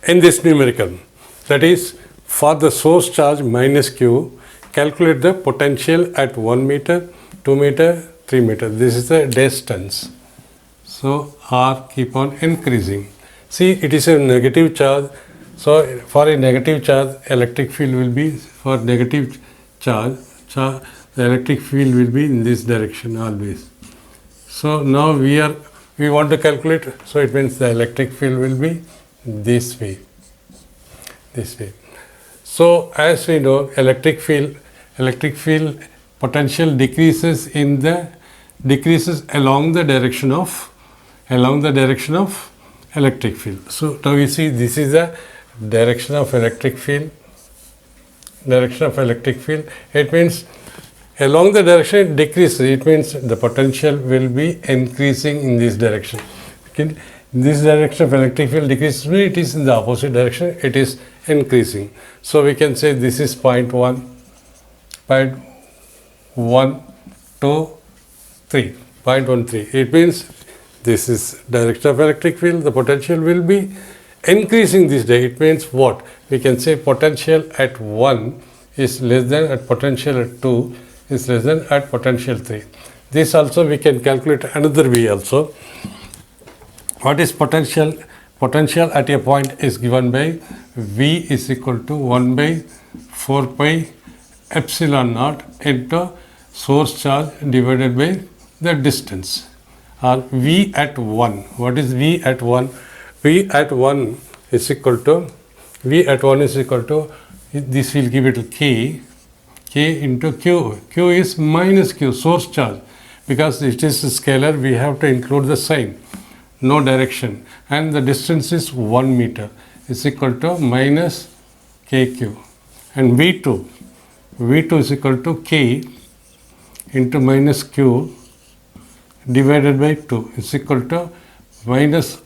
in this numerical. That is, for the source charge minus q, calculate the potential at 1 meter, 2 meter, 3 meter. This is the distance. So R keep on increasing. See, it is a negative charge. So for a negative charge, electric field will be, for negative charge, the electric field will be in this direction always. So now we want to calculate, so it means the electric field will be this way. So as we know, electric field potential decreases along the direction of electric field. So now you see, this is the direction of electric field. It means along the direction it decreases. It means the potential will be increasing in this direction. Okay. In this direction of electric field decreases, it is in the opposite direction, it is increasing. So we can say this is point 1, 2, 3, 0.13. It means this is direction of electric field, the potential will be increasing this day. It means what? We can say potential at 1 is less than at potential at 2 is less than at potential 3. This also we can calculate another way also. What is potential? Potential at a point is given by V is equal to 1 by 4 pi epsilon naught into source charge divided by the distance, or V at 1. What is V at 1? V at 1 is equal to, this will give it K into Q. Q is minus Q, source charge. Because it is a scalar, we have to include the sign, no direction. And the distance is 1 meter, is equal to minus KQ. And V2 is equal to K into minus Q divided by 2 is equal to minus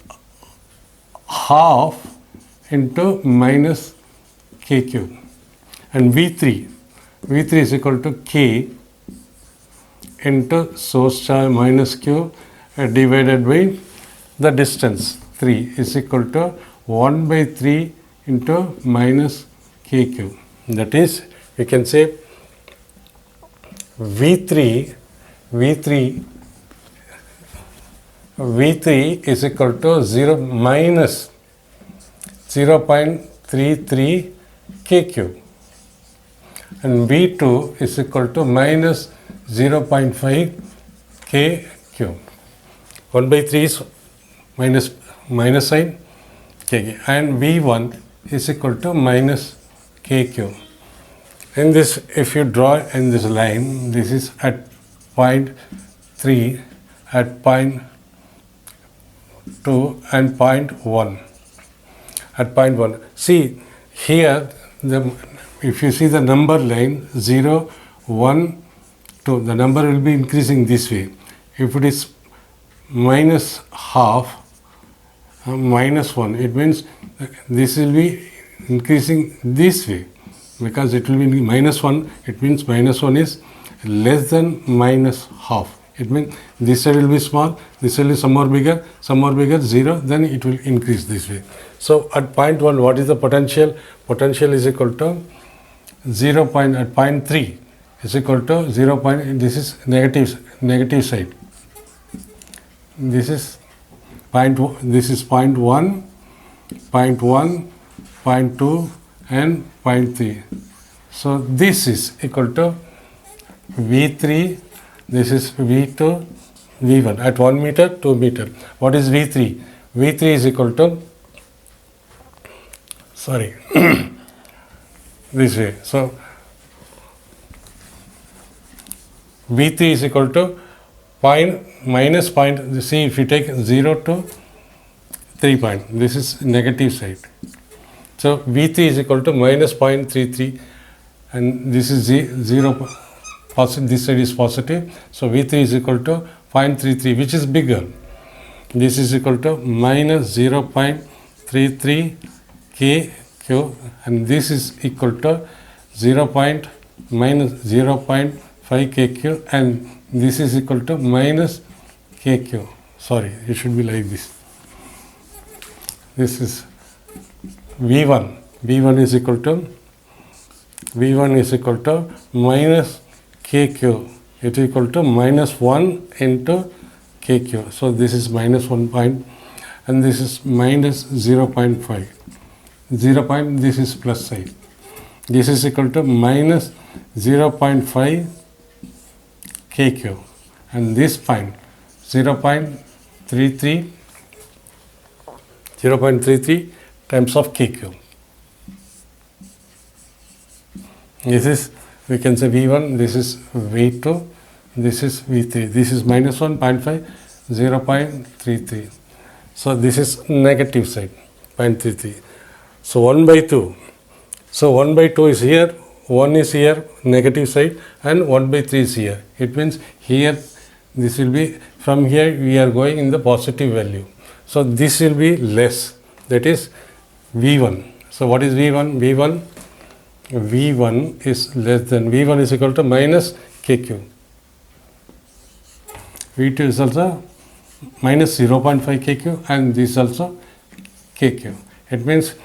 half into minus KQ. And V3 is equal to K into source charge minus Q divided by the distance 3 is equal to 1 by 3 into minus KQ. That is, we can say V3 is equal to minus 0.33 KQ, and V2 is equal to minus 0.5 KQ. 1 by 3 is minus sign KQ, and V1 is equal to minus KQ. In this, if you draw in this line, this is at point 3, at point 2 and point 1. At point 1. See here, if you see the number line 0, 1, 2, the number will be increasing this way. If it is minus half, minus 1, it means this will be increasing this way, because it will be minus 1, it means minus 1 is less than minus half. It means this side will be small, this will be some more bigger, 0, then it will increase this way. So at point 1, what is the potential? Potential is equal to 0. At point 3 is equal to 0. This is negative side. This is point 1, point 2 and point 3. So this is equal to V3, this is V2, V1 at 1 meter, 2 meter. What is V3? V3 is equal to, this way. So V3 is equal to minus point, see, if you take 0 to 3 point, this is negative side. So V3 is equal to minus 0.33, and this is 0, positive, this side is positive. So V3 is equal to 0.33, which is bigger. This is equal to minus 0.33 KQ, and this is equal to minus 0.5 KQ, and this is equal to minus KQ. Sorry, it should be like this. This is V1 is equal to minus KQ. It is equal to minus 1 into KQ. So this is minus 1 point and this is minus 0.5. This is plus side. This is equal to minus 0.5 KQ and this point 0.33 times of KQ. This is, we can say V1, this is V2, this is V3. This is minus 1.5, 0.33. So this is negative side, 0.33. So 1 by 2. So 1 by 2 is here, 1 is here, negative side, and 1 by 3 is here. It means here, this will be, from here we are going in the positive value. So this will be less, that is V1. So what is V1? V1 is less than, V1 is equal to minus KQ. V2 is also minus 0.5 KQ and this also KQ. It means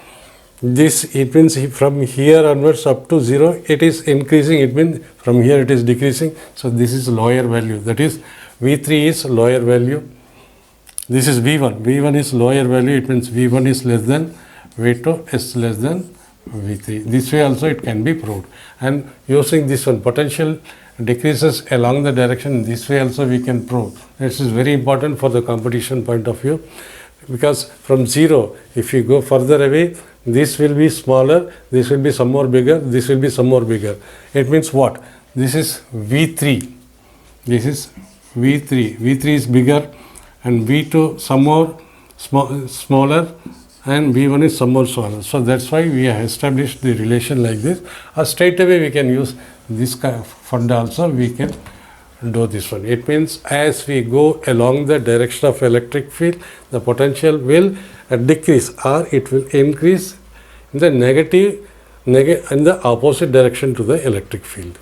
from here onwards up to 0 it is increasing, it means from here it is decreasing. So this is lower value, that is V3 is lower value. This is V1 is lower value, it means V1 is less than V2 is less than V3. This way also it can be proved. And using this one, potential decreases along the direction, this way also we can prove. This is very important for the competition point of view, because from 0, if you go further away, this will be smaller, this will be some more bigger, this will be some more bigger. It means what? This is V3. This is V3. V3 is bigger and V2 some more smaller and V1 is some more smaller. So that's why we have established the relation like this. Or straight away we can use this kind of funda also, we can do this one. It means as we go along the direction of electric field, the potential will decrease or it will increase in the in the opposite direction to the electric field.